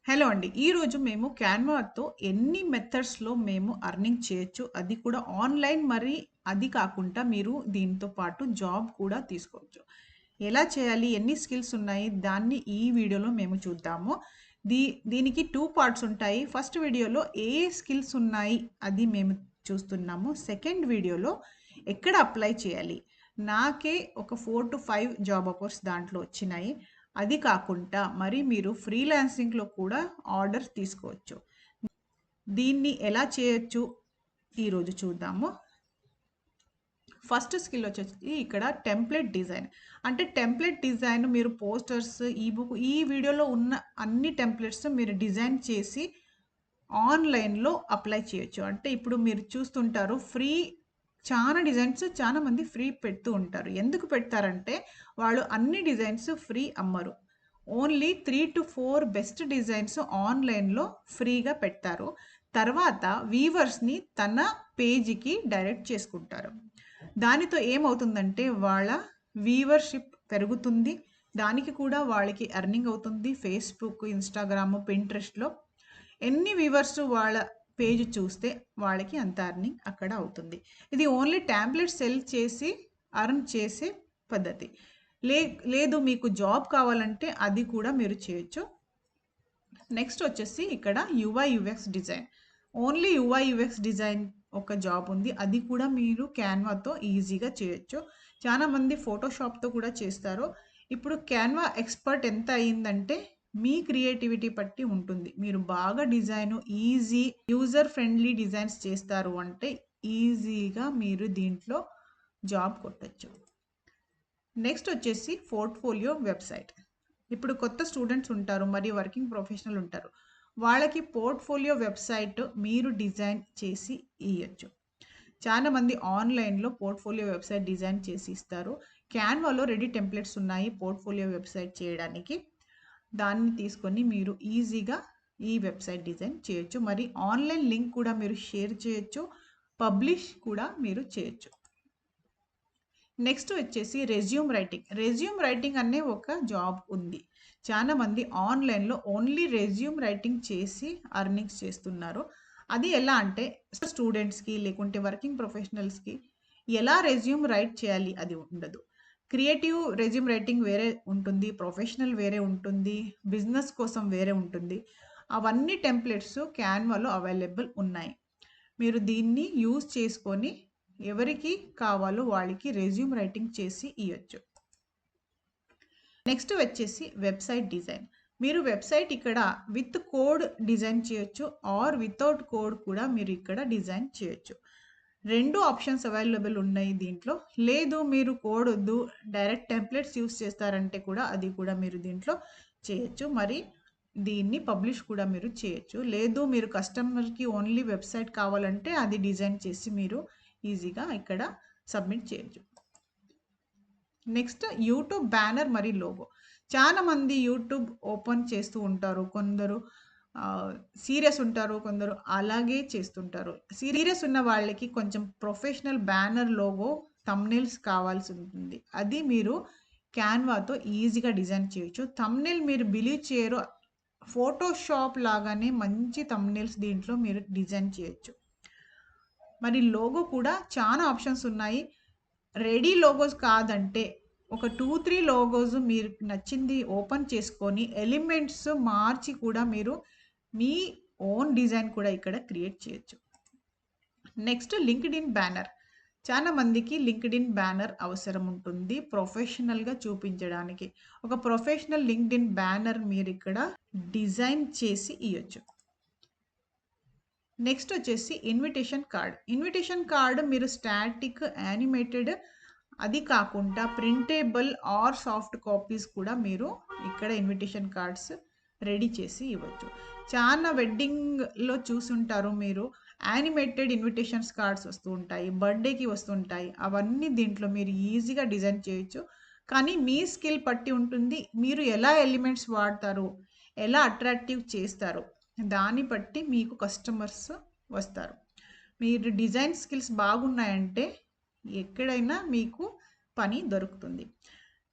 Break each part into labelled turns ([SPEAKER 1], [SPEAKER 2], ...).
[SPEAKER 1] Hello అండి. ఈరోజు మేము క్యాన్వాతో ఎన్ని మెథడ్స్‌లో మేము ఎర్నింగ్ చేయొచ్చు. అది కూడా ఆన్‌లైన్ మరి అది కాకుండా మీరు దీంతో పాటు జాబ్ కూడా తీసుకోవచ్చు. ఎలా చేయాలి? ఎన్ని స్కిల్స్ ఉన్నాయి? దాన్ని ఈ వీడియోలో మేము చూద్దాము. దీ దీనికి 2 పార్ట్స్ ఉంటాయి. ఫస్ట్ వీడియోలో ఏ స్కిల్స్ ఉన్నాయి అది మేము చూస్తున్నాము. సెకండ్ వీడియోలో ఎక్కడ అప్లై చేయాలి? నాకే ఒక 4-5 జాబ్ ఆఫర్స్ దాంట్లో వచ్చినాయి. అది కాకుండా మరి మీరు ఫ్రీలాన్సింగ్‌లో కూడా ఆర్డర్స్ తీసుకోవచ్చు. దీన్ని ఎలా చేయొచ్చు ఈరోజు చూద్దాము. ఫస్ట్ స్కిల్ వచ్చేసి ఇక్కడ టెంప్లేట్ డిజైన్. అంటే టెంప్లేట్ డిజైన్ మీరు పోస్టర్స్, ఈ వీడియోలో ఉన్న అన్ని టెంప్లేట్స్ మీరు డిజైన్ చేసి ఆన్‌లైన్‌లో అప్లై చేయొచ్చు. అంటే ఇప్పుడు మీరు చూస్తుంటారు చాలా డిజైన్స్ చాలామంది ఫ్రీ పెడుతూ ఉంటారు. ఎందుకు పెడతారంటే వాళ్ళు అన్ని డిజైన్స్ ఫ్రీ అమ్మరు. ఓన్లీ 3-4 బెస్ట్ డిజైన్స్ ఆన్‌లైన్‌లో ఫ్రీగా పెడతారు. తర్వాత వీవర్స్‌ని తన పేజ్‌కి డైరెక్ట్ చేసుకుంటారు. దానితో ఏమవుతుందంటే వాళ్ళ వీవర్‌షిప్ పెరుగుతుంది. దానికి కూడా వాళ్ళకి ఎర్నింగ్ అవుతుంది. ఫేస్‌బుక్, ఇన్‌స్టాగ్రామ్, పింట్రెస్ట్‌లో ఎన్ని వ్యూవర్స్ వాళ్ళ పేజ్ చూస్తే వాళ్ళకి అంత ఎర్నింగ్ అక్కడ అవుతుంది. ఇది ఓన్లీ టెంప్లేట్ సెల్ చేసి ఎర్న్ చేసే పద్ధతి. లే లేదు మీకు జాబ్ కావాలంటే అది కూడా మీరు చేయొచ్చు. నెక్స్ట్ వచ్చేసి ఇక్కడ UI UX design. Only UI UX design ఒక జాబ్ ఉంది. అది కూడా మీరు క్యాన్వాతో ఈజీగా చేయొచ్చు. చాలామంది ఫోటోషాప్‌తో కూడా చేస్తారు. ఇప్పుడు క్యాన్వా ఎక్స్‌పర్ట్ ఎంత అయిందంటే మీ క్రియేటివిటీ బట్టి ఉంటుంది. మీరు బాగా ఈజీ యూజర్ ఫ్రెండ్లీ డిజైన్స్ చేస్తారు అంటే ఈజీగా మీరు దీంట్లో జాబ్ కొట్టొచ్చు. నెక్స్ట్ వచ్చేసి పోర్ట్‌ఫోలియో వెబ్‌సైట్. ఇప్పుడు కొత్త స్టూడెంట్స్ ఉంటారు. మరియు వర్కింగ్ ప్రొఫెషనల్ ఉంటారు. వాళ్ళకి పోర్ట్‌ఫోలియో వెబ్‌సైట్ మీరు డిజైన్ చేసి ఇయ్యొచ్చు. చాలామంది ఆన్‌లైన్‌లో పోర్ట్‌ఫోలియో వెబ్‌సైట్ డిజైన్ చేసి ఇస్తారు. క్యాన్వాలో రెడీ టెంప్లెట్స్ ఉన్నాయి పోర్ట్‌ఫోలియో వెబ్‌సైట్ చేయడానికి. దాన్ని తీసుకొని మీరు ఈజీగా ఈ వెబ్‌సైట్ డిజైన్ చేయొచ్చు. మరి ఆన్‌లైన్ లింక్ కూడా మీరు షేర్ చేయొచ్చు. పబ్లిష్ కూడా మీరు చేయొచ్చు. నెక్స్ట్ వచ్చేసి రెజ్యూమ్ రైటింగ్. రెజ్యూమ్ రైటింగ్ అనే ఒక జాబ్ ఉంది. చాలామంది ఆన్‌లైన్‌లో ఓన్లీ రెజ్యూమ్ రైటింగ్ చేసి ఎర్నింగ్స్ చేస్తున్నారు. అది ఎలా అంటే స్టూడెంట్స్‌కి లేకుంటే వర్కింగ్ ప్రొఫెషనల్స్‌కి ఎలా రెజ్యూమ్ రైట్ చేయాలి అది ఉండదు. క్రియేటివ్ రెజ్యూమ్ రైటింగ్ వేరే ఉంటుంది. ప్రొఫెషనల్ వేరే ఉంటుంది. బిజినెస్ కోసం వేరే ఉంటుంది. అవన్నీ టెంప్లెట్స్ క్యాన్వాలో అవైలబుల్ ఉన్నాయి. మీరు దీన్ని యూజ్ చేసుకొని ఎవరికి కావాలో వాళ్ళకి రెజ్యూమ్ రైటింగ్ చేసి ఇయ్యొచ్చు. నెక్స్ట్ వచ్చేసి వెబ్‌సైట్ డిజైన్. మీరు వెబ్‌సైట్ ఇక్కడ విత్ కోడ్ డిజైన్ చేయొచ్చు ఆర్ వితౌట్ కోడ్ కూడా మీరు ఇక్కడ డిజైన్ చేయొచ్చు. 2 ఆప్షన్స్ అవైలబుల్ ఉన్నాయి దీంట్లో. లేదు మీరు కోడ్ వద్దు డైరెక్ట్ టెంప్లెట్స్ యూజ్ చేస్తారంటే కూడా అది కూడా మీరు దీంట్లో చేయొచ్చు. మరి దీన్ని పబ్లిష్ కూడా మీరు చేయొచ్చు. లేదు మీరు కస్టమర్‌కి ఓన్లీ వెబ్‌సైట్ కావాలంటే అది డిజైన్ చేసి మీరు ఈజీగా ఇక్కడ సబ్మిట్ చేయొచ్చు. నెక్స్ట్ యూట్యూబ్ బ్యానర్ మరియు లోగో. చాలామంది యూట్యూబ్ ఓపెన్ చేస్తూ ఉంటారు. కొందరు సీరియస్ ఉంటారు. కొందరు అలాగే చేస్తుంటారు. సీరియస్ ఉన్న వాళ్ళకి కొంచెం ప్రొఫెషనల్ బ్యానర్, లోగో, థంబ్‌నెయిల్స్ కావాల్సి ఉంటుంది. అది మీరు క్యాన్వాతో ఈజీగా డిజైన్ చేయొచ్చు. థంబ్‌నెయిల్ మీరు బిలీవ్ చేయరు. ఫోటోషాప్ లాగానే మంచి థంబ్‌నెయిల్స్ దీంట్లో మీరు డిజైన్ చేయొచ్చు. మరి లోగో కూడా చాలా ఆప్షన్స్ ఉన్నాయి. రెడీ లోగోస్ కాదంటే ఒక 2-3 లోగోస్ మీరు నచ్చింది ఓపెన్ చేసుకొని ఎలిమెంట్స్ మార్చి కూడా మీరు మీ ఓన్ డిజైన్ కూడా ఇక్కడ క్రియేట్ చేయొచ్చు. Next LinkedIn banner. చాలా మందికి లింక్డ్ఇన్ బ్యానర్ అవసరం ఉంటుంది ప్రొఫెషనల్‌గా చూపించడానికి. ఒక ప్రొఫెషనల్ లింక్డ్ఇన్ బ్యానర్ మీరు ఇక్కడ డిజైన్ చేసి ఇయ్యొచ్చు. నెక్స్ట్ వచ్చేసి ఇన్విటేషన్ కార్డ్. ఇన్విటేషన్ కార్డ్ మీరు స్టాటిక్, యానిమేటెడ్ అది కాకుండా ప్రింటబుల్ ఆర్ సాఫ్ట్ కాపీస్ కూడా మీరు ఇక్కడ ఇన్విటేషన్ కార్డ్స్ రెడీ చేసి ఇవ్వచ్చు. చాలా వెడ్డింగ్‌లో చూసుంటారు మీరు యానిమేటెడ్ ఇన్విటేషన్స్ కార్డ్స్ వస్తూ ఉంటాయి. బర్త్‌డేకి వస్తుంటాయి. అవన్నీ దీంట్లో మీరు ఈజీగా డిజైన్ చేయొచ్చు. కానీ మీ స్కిల్ పట్టి ఉంటుంది. మీరు ఎలా ఎలిమెంట్స్ వాడతారు, ఎలా అట్రాక్టివ్ చేస్తారు, దాన్ని బట్టి మీకు కస్టమర్స్ వస్తారు. మీరు డిజైన్ స్కిల్స్ బాగున్నాయంటే ఎక్కడైనా మీకు పని దొరుకుతుంది.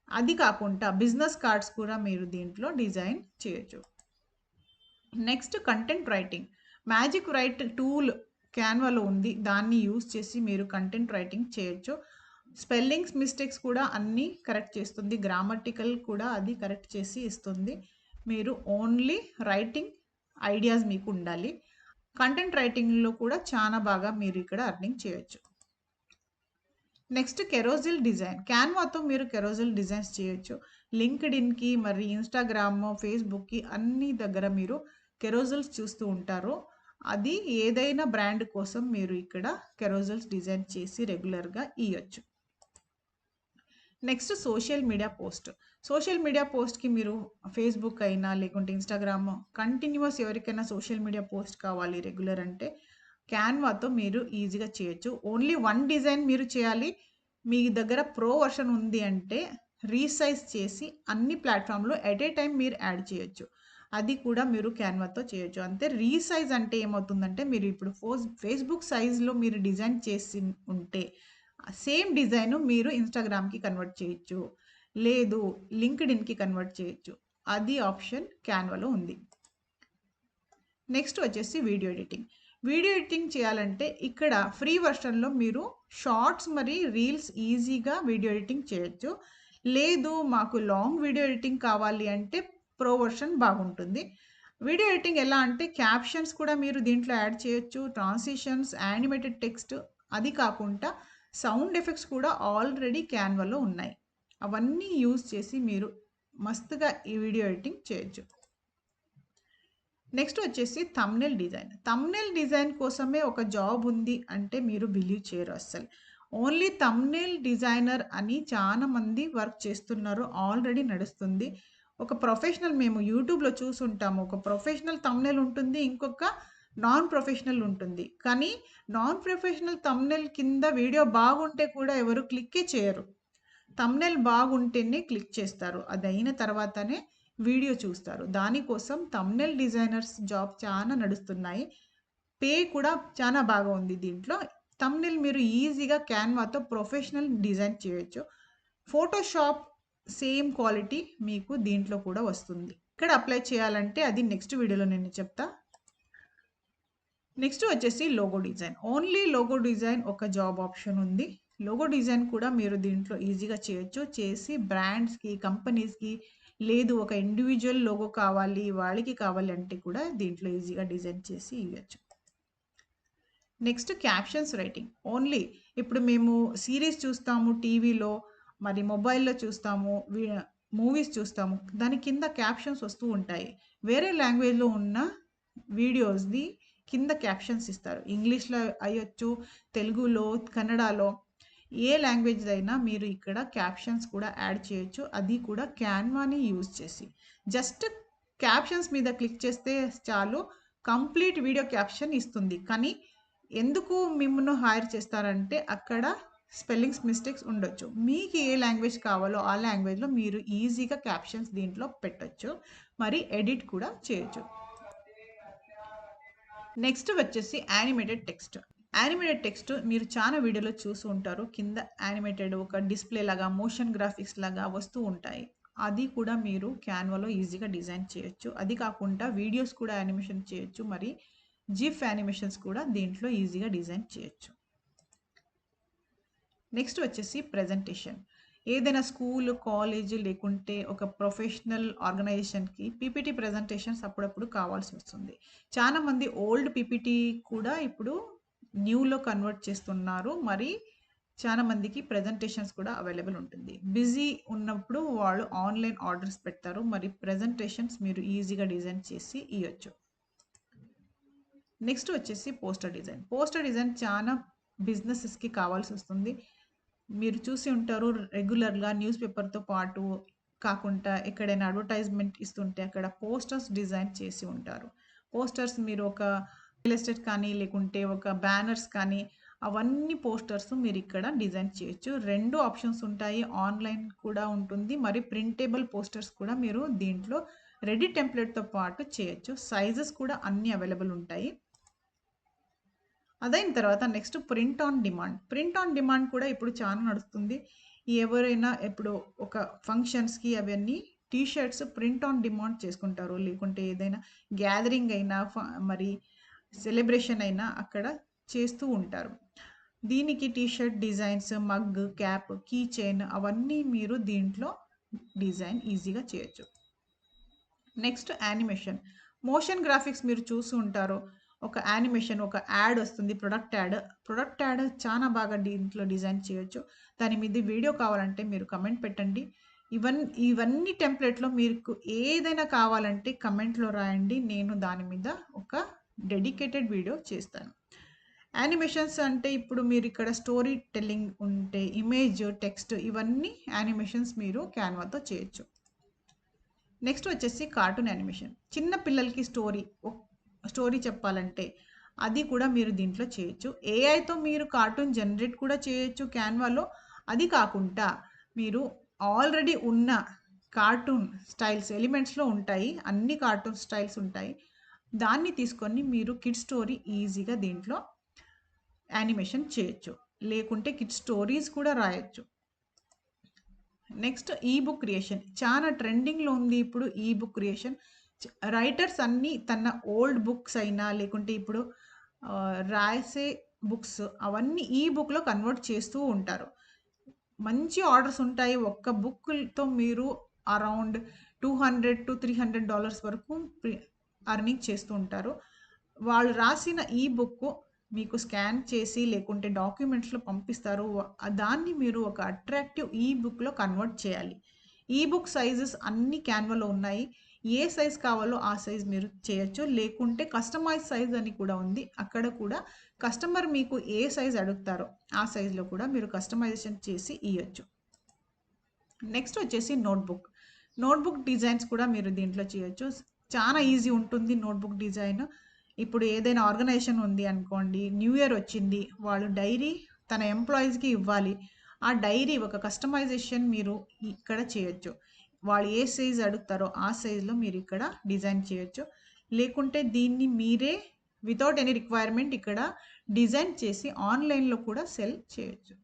[SPEAKER 1] అది కాకుండా బిజినెస్ కార్డ్స్ కూడా మీరు దీంట్లో డిజైన్ చేయొచ్చు. Next content writing. Magic write tool క్యాన్వాలో ఉంది. దాన్ని యూజ్ చేసి మీరు కంటెంట్ రైటింగ్ చేయొచ్చు. స్పెల్లింగ్స్ మిస్టేక్స్ కూడా అన్నీ కరెక్ట్ చేస్తుంది. గ్రామటికల్ కూడా అది కరెక్ట్ చేసి ఇస్తుంది. మీరు ఓన్లీ రైటింగ్ ఐడియాస్ మీకు ఉండాలి. కంటెంట్ రైటింగ్లో కూడా చాలా బాగా మీరు ఇక్కడ అర్నింగ్ చేయొచ్చు. Next కెరోజిల్ design. క్యాన్వాతో మీరు కెరోజిల్ డిజైన్స్ చేయొచ్చు. లింక్డ్ఇన్కి మరి ఇన్స్టాగ్రామ్, ఫేస్బుక్కి అన్ని దగ్గర మీరు కెరోజిల్స్ చూస్తూ ఉంటారు. అది ఏదైనా బ్రాండ్ కోసం మీరు ఇక్కడ కెరోజిల్స్ డిజైన్ చేసి రెగ్యులర్గా ఇవ్వచ్చు. Next social media post. Social media పోస్ట్కి మీరు ఫేస్బుక్ అయినా లేకుంటే ఇన్స్టాగ్రామ్ కంటిన్యూస్ ఎవరికైనా సోషల్ మీడియా పోస్ట్ కావాలి రెగ్యులర్ అంటే క్యాన్వాతో మీరు ఈజీగా చేయొచ్చు. ఓన్లీ వన్ డిజైన్ మీరు చేయాలి. మీ దగ్గర ప్రో వర్షన్ ఉంది అంటే రీసైజ్ చేసి అన్ని ప్లాట్ఫామ్లో ఎట్ ఏ టైం మీరు యాడ్ చేయొచ్చు. అది కూడా మీరు క్యాన్వాతో చేయొచ్చు. అంతే. రీసైజ్ అంటే ఏమవుతుందంటే మీరు ఇప్పుడు ఫేస్బుక్ సైజ్లో మీరు డిజైన్ చేసి ఉంటే సేమ్ డిజైన్ మీరు ఇన్స్టాగ్రామ్కి కన్వర్ట్ చేయొచ్చు, లేదు లింక్డ్ఇన్కి కన్వర్ట్ చేయొచ్చు. అది ఆప్షన్ క్యాన్వాలో ఉంది. నెక్స్ట్ వచ్చేసి వీడియో ఎడిటింగ్. వీడియో ఎడిటింగ్ చేయాలంటే ఇక్కడ ఫ్రీ వర్షన్లో మీరు షార్ట్స్ మరి రీల్స్ ఈజీగా వీడియో ఎడిటింగ్ చేయొచ్చు. లేదు మాకు లాంగ్ వీడియో ఎడిటింగ్ కావాలి అంటే ప్రో వర్షన్ బాగుంటుంది. వీడియో ఎడిటింగ్ ఎలా అంటే క్యాప్షన్స్ కూడా మీరు దీంట్లో యాడ్ చేయొచ్చు, ట్రాన్సిషన్స్, యానిమేటెడ్ టెక్స్ట్. అది కాకుండా సౌండ్ ఎఫెక్ట్స్ కూడా ఆల్రెడీ క్యాన్వాలో ఉన్నాయి. అవన్నీ యూజ్ చేసి మీరు మస్తుగా ఈ వీడియో ఎడిటింగ్ చేయొచ్చు. నెక్స్ట్ వచ్చేసి థంబ్నెయిల్ డిజైన్. థంబ్నెయిల్ డిజైన్ కోసమే ఒక జాబ్ ఉంది అంటే మీరు బిలీవ్ చేయరు అస్సలు. ఓన్లీ థంబ్నెయిల్ డిజైనర్ అని చాలా మంది వర్క్ చేస్తున్నారు. ఆల్రెడీ నడుస్తుంది. ఒక ప్రొఫెషనల్ మేము యూట్యూబ్లో చూసుంటాము. ఒక ప్రొఫెషనల్ థంబ్నెయిల్ ఉంటుంది, ఇంకొక నాన్ ప్రొఫెషనల్ ఉంటుంది. కానీ నాన్ ప్రొఫెషనల్ థంబ్నెయిల్ కింద వీడియో బాగుంటే కూడా ఎవరు క్లిక్కే చేయరు. థంబ్నెయిల్ బాగుంటేనే క్లిక్ చేస్తారు. అది అయిన తర్వాతనే వీడియో చూస్తారు. దానికోసం థంబ్నెయిల్ డిజైనర్స్ జాబ్ చాలా నడుస్తున్నాయి. పే కూడా చాలా బాగా ఉంది దీంట్లో. థంబ్నెయిల్ మీరు ఈజీగా క్యాన్వాతో ప్రొఫెషనల్ డిజైన్ చేయొచ్చు. ఫోటోషాప్ సేమ్ క్వాలిటీ మీకు దీంట్లో కూడా వస్తుంది. ఇక్కడ అప్లై చేయాలంటే అది నెక్స్ట్ వీడియోలో నేను చెప్తా. నెక్స్ట్ వచ్చేసి logo design. Only logo design ఒక జాబ్ ఆప్షన్ ఉంది. లోగో డిజైన్ కూడా మీరు దీంట్లో ఈజీగా చేయొచ్చు. చేసి బ్రాండ్స్కి, కంపెనీస్కి, లేదు ఒక ఇండివిజువల్ లోగో కావాలి వాళ్ళకి కావాలి అంటే కూడా దీంట్లో ఈజీగా డిజైన్ చేసి ఇవ్వచ్చు. Next captions writing. ఓన్లీ ఇప్పుడు మేము సిరీస్ చూస్తాము టీవీలో, మరి మొబైల్లో చూస్తాము, మూవీస్ చూస్తాము. దాని కింద క్యాప్షన్స్ వస్తూ ఉంటాయి. వేరే లాంగ్వేజ్లో ఉన్న వీడియోస్ది కింద క్యాప్షన్స్ ఇస్తారు. ఇంగ్లీష్లో అయ్యొచ్చు, తెలుగులో, కన్నడలో, ఏ లాంగ్వేజ్ అయినా మీరు ఇక్కడ క్యాప్షన్స్ కూడా యాడ్ చేయొచ్చు. అది కూడా క్యాన్వాని యూజ్ చేసి. జస్ట్ క్యాప్షన్స్ మీద క్లిక్ చేస్తే చాలు, కంప్లీట్ వీడియో క్యాప్షన్ ఇస్తుంది. కానీ ఎందుకు మిమ్మల్ని హైర్ చేస్తారంటే అక్కడ స్పెల్లింగ్స్ మిస్టేక్స్ ఉండొచ్చు. మీకు ఏ లాంగ్వేజ్ కావాలో ఆ లాంగ్వేజ్లో మీరు ఈజీగా క్యాప్షన్స్ దీంట్లో పెట్టొచ్చు, మరి ఎడిట్ కూడా చేయొచ్చు. నెక్స్ట్ వచ్చేసి యానిమేటెడ్ టెక్స్ట్. యానిమేటెడ్ టెక్స్ట్ మీరు చాలా వీడియోలో చూసి ఉంటారు. కింద యానిమేటెడ్ ఒక డిస్ప్లే లాగా, మోషన్ గ్రాఫిక్స్ లాగా వస్తూ ఉంటాయి. అది కూడా మీరు క్యాన్వాలో ఈజీగా డిజైన్ చేయొచ్చు. అది కాకుండా వీడియోస్ కూడా యానిమేషన్ చేయొచ్చు, మరి జిఫ్ యానిమేషన్స్ కూడా దీంట్లో ఈజీగా డిజైన్ చేయొచ్చు. నెక్స్ట్ వచ్చేసి ప్రెజెంటేషన్. ఏదైనా స్కూల్, కాలేజ్ లేకుంటే ఒక ప్రొఫెషనల్ ఆర్గనైజేషన్కి పీపీటీ ప్రెజెంటేషన్స్ అప్పుడప్పుడు కావాల్సి వస్తుంది. చాలామంది ఓల్డ్ పీపీటీ కూడా ఇప్పుడు న్యూలో కన్వర్ట్ చేస్తున్నారు. మరి చాలా మందికి ప్రెజెంటేషన్స్ కూడా అవైలబుల్ ఉంటుంది. బిజీ ఉన్నప్పుడు వాళ్ళు ఆన్లైన్ ఆర్డర్స్ పెడతారు. మరి ప్రెజెంటేషన్స్ మీరు ఈజీగా డిజైన్ చేసి ఇవ్వచ్చు. నెక్స్ట్ వచ్చేసి పోస్టర్ డిజైన్. పోస్టర్ డిజైన్ చాలా బిజినెసెస్కి కావాల్సి వస్తుంది. మీరు చూసి ఉంటారు రెగ్యులర్గా న్యూస్ పేపర్తో పాటు కాకుండా ఎక్కడైనా అడ్వర్టైజ్మెంట్ ఇస్తుంటే అక్కడ పోస్టర్స్ డిజైన్ చేసి ఉంటారు. పోస్టర్స్ మీరు ఒక రియల్ ఎస్టేట్ కానీ లేకుంటే ఒక బ్యానర్స్ కానీ అవన్నీ పోస్టర్స్ మీరు ఇక్కడ డిజైన్ చేయొచ్చు. 2 ఆప్షన్స్ ఉంటాయి. ఆన్లైన్ కూడా ఉంటుంది, మరి ప్రింటబుల్ పోస్టర్స్ కూడా మీరు దీంట్లో రెడీ టెంప్లెట్తో పాటు చేయొచ్చు. సైజెస్ కూడా అన్నీ అవైలబుల్ ఉంటాయి. అదైన తర్వాత next print on demand. Print on demand కూడా ఇప్పుడు చాలా నడుస్తుంది. ఎవరైనా ఇప్పుడు ఒక ఫంక్షన్స్కి అవన్నీ T shirts print on demand చేసుకుంటారు. లేకుంటే ఏదైనా గ్యాదరింగ్ అయినా మరి సెలబ్రేషన్ అయినా అక్కడ చేస్తూ ఉంటారు. దీనికి T shirt designs, mug, cap, key chain అవన్నీ మీరు దీంట్లో డిజైన్ ఈజీగా చేయొచ్చు. Next animation. మోషన్ గ్రాఫిక్స్ మీరు చూసి ఉంటారు. ఒక యానిమేషన్, ఒక యాడ్ వస్తుంది, ప్రొడక్ట్ యాడ్ చాలా బాగా దీంట్లో డిజైన్ చేయొచ్చు. దాని మీద వీడియో కావాలంటే మీరు కమెంట్ పెట్టండి. ఇవన్నీ టెంప్లెట్‌లో మీకు ఏదైనా కావాలంటే కమెంట్‌లో రాయండి. నేను దాని మీద ఒక డెడికేటెడ్ వీడియో చేస్తాను. యానిమేషన్స్ అంటే ఇప్పుడు మీరు ఇక్కడ స్టోరీ టెల్లింగ్ ఉంటే ఇమేజ్, టెక్స్ట్ ఇవన్నీ యానిమేషన్స్ మీరు క్యాన్వాతో చేయొచ్చు. నెక్స్ట్ వచ్చేసి కార్టూన్ యానిమేషన్. చిన్న పిల్లలకి స్టోరీ చెప్పాలంటే అది కూడా మీరు దీంట్లో చేయొచ్చు. ఏఐతో మీరు కార్టూన్ జనరేట్ కూడా చేయొచ్చు క్యాన్వాలో. అది కాకుండా మీరు ఆల్రెడీ ఉన్న కార్టూన్ స్టైల్స్ ఎలిమెంట్స్‌లో ఉంటాయి. అన్ని కార్టూన్ స్టైల్స్ ఉంటాయి. దాన్ని తీసుకొని మీరు కిడ్స్ స్టోరీ ఈజీగా దీంట్లో యానిమేషన్ చేయొచ్చు. లేకుంటే కిడ్స్ స్టోరీస్ కూడా రాయొచ్చు. నెక్స్ట్ ఈ బుక్ క్రియేషన్. చాలా ట్రెండింగ్‌లో ఉంది ఇప్పుడు ఈ బుక్ క్రియేషన్. రైటర్స్ అన్నీ తన ఓల్డ్ బుక్స్ అయినా లేకుంటే ఇప్పుడు రాసే బుక్స్ అవన్నీ ఈ బుక్‌లో కన్వర్ట్ చేస్తూ ఉంటారు. మంచి ఆర్డర్స్ ఉంటాయి. ఒక్క బుక్‌తో మీరు అరౌండ్ $200-300 వరకు ఎర్నింగ్ చేస్తూ ఉంటారు. వాళ్ళు రాసిన ఈ బుక్ మీకు స్కాన్ చేసి లేకుంటే డాక్యుమెంట్స్‌లో పంపిస్తారు. దాన్ని మీరు ఒక అట్రాక్టివ్ ఈ బుక్‌లో కన్వర్ట్ చేయాలి. ఈ బుక్ సైజెస్ అన్ని క్యాన్వాలో ఉన్నాయి. ఏ సైజ్ కావాలో ఆ సైజ్ మీరు చేయొచ్చు. లేకుంటే కస్టమైజ్ సైజ్ అని కూడా ఉంది. అక్కడ కూడా కస్టమర్ మీకు ఏ సైజ్ అడుగుతారో ఆ సైజ్‌లో కూడా మీరు కస్టమైజేషన్ చేసి ఇయ్యొచ్చు. నెక్స్ట్ వచ్చేసి నోట్బుక్ డిజైన్స్ కూడా మీరు దీంట్లో చేయొచ్చు. చాలా ఈజీ ఉంటుంది నోట్బుక్ డిజైన్. ఇప్పుడు ఏదైనా ఆర్గనైజేషన్ ఉంది అనుకోండి, న్యూ ఇయర్ వచ్చింది, వాళ్ళు డైరీ తన ఎంప్లాయీస్‌కి ఇవ్వాలి. ఆ డైరీ ఒక కస్టమైజేషన్ మీరు ఇక్కడ చేయొచ్చు. వాళ్ళు ఏ సైజ్ అడుగుతారో ఆ సైజ్‌లో మీరు ఇక్కడ డిజైన్ చేయొచ్చు. లేకుంటే దీన్ని మీరే వితౌట్ ఎనీ రిక్వైర్మెంట్ ఇక్కడ డిజైన్ చేసి ఆన్‌లైన్‌లో కూడా సెల్ చేయొచ్చు.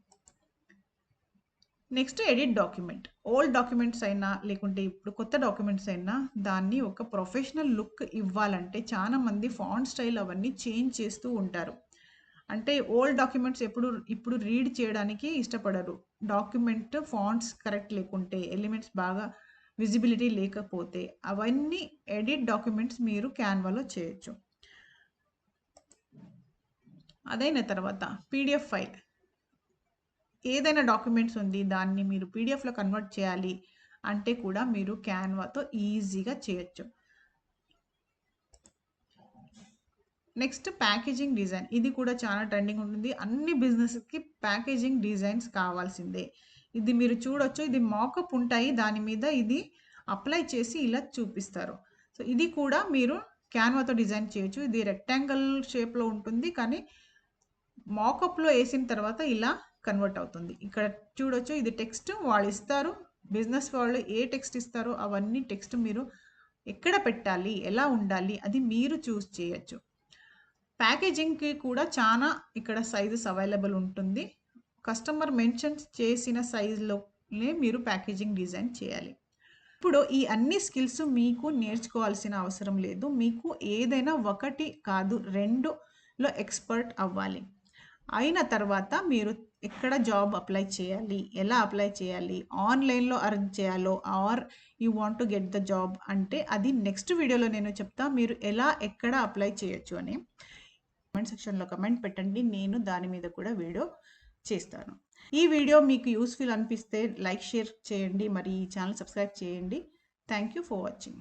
[SPEAKER 1] Next edit document. Old documents అయినా లేకుంటే ఇప్పుడు కొత్త డాక్యుమెంట్స్ అయినా దాన్ని ఒక ప్రొఫెషనల్ లుక్ ఇవ్వాలంటే చాలా మంది ఫాంట్ స్టైల్ అవన్నీ చేంజ్ చేస్తూ ఉంటారు. అంటే ఓల్డ్ డాక్యుమెంట్స్ ఇప్పుడు రీడ్ చేయడానికి ఇష్టపడరు. డాక్యుమెంట్ ఫాంట్స్ కరెక్ట్ లేకుంటే, ఎలిమెంట్స్ బాగా విజిబిలిటీ లేకపోతే అవన్నీ ఎడిట్ డాక్యుమెంట్స్ మీరు క్యాన్వాలో చేయొచ్చు. అదైన తర్వాత పీడిఎఫ్ ఫైల్. ఏదైనా డాక్యుమెంట్స్ ఉంది దాన్ని మీరు పీడిఎఫ్‌లో కన్వర్ట్ చేయాలి అంటే కూడా మీరు క్యాన్వాతో ఈజీగా చేయొచ్చు. Next packaging design. ఇది కూడా చాలా ట్రెండింగ్ ఉంటుంది. అన్ని బిజినెస్‌కి ప్యాకేజింగ్ డిజైన్స్ కావాల్సిందే. ఇది మీరు చూడొచ్చు. ఇది మాకప్ ఉంటాయి. దాని మీద ఇది అప్లై చేసి ఇలా చూపిస్తారు. సో, ఇది కూడా మీరు క్యాన్వాతో డిజైన్ చేయొచ్చు. ఇది రెక్టాంగిల్ షేప్‌లో ఉంటుంది. కానీ మాకప్‌లో ఏసిన తర్వాత ఇలా కన్వర్ట్ అవుతుంది. ఇక్కడ చూడొచ్చు. ఇది టెక్స్ట్ వాళ్ళు ఇస్తారు. బిజినెస్ వాళ్ళు ఏ టెక్స్ట్ ఇస్తారో అవన్నీ టెక్స్ట్ మీరు ఎక్కడ పెట్టాలి, ఎలా ఉండాలి అది మీరు చూస్ చేయొచ్చు. ప్యాకేజింగ్‌కి కూడా చాలా ఇక్కడ సైజెస్ అవైలబుల్ ఉంటుంది. కస్టమర్ మెన్షన్ చేసిన సైజ్‌లోనే మీరు ప్యాకేజింగ్ డిజైన్ చేయాలి. ఇప్పుడు ఈ అన్ని స్కిల్స్ మీకు నేర్చుకోవాల్సిన అవసరం లేదు. మీకు ఏదైనా ఒకటి కాదు 2లో ఎక్స్‌పర్ట్ అవ్వాలి. అయిన తర్వాత మీరు ఎక్కడ జాబ్ అప్లై చేయాలి, ఎలా అప్లై చేయాలి, ఆన్‌లైన్‌లో ఎర్న్ చేయాలో are you want to get the job అంటే అది నెక్స్ట్ వీడియోలో నేను చెప్తా. మీరు ఎక్కడ అప్లై చేయొచ్చు అని. కామెంట్ సెక్షన్‌లో కమెంట్ పెట్టండి. నేను దాని మీద కూడా వీడియో చేస్తాను. ఈ వీడియో మీకు యూస్‌ఫుల్ అనిపిస్తే లైక్, షేర్ చేయండి. మరి ఈ ఛానల్ సబ్స్క్రైబ్ చేయండి. Thank you for watching.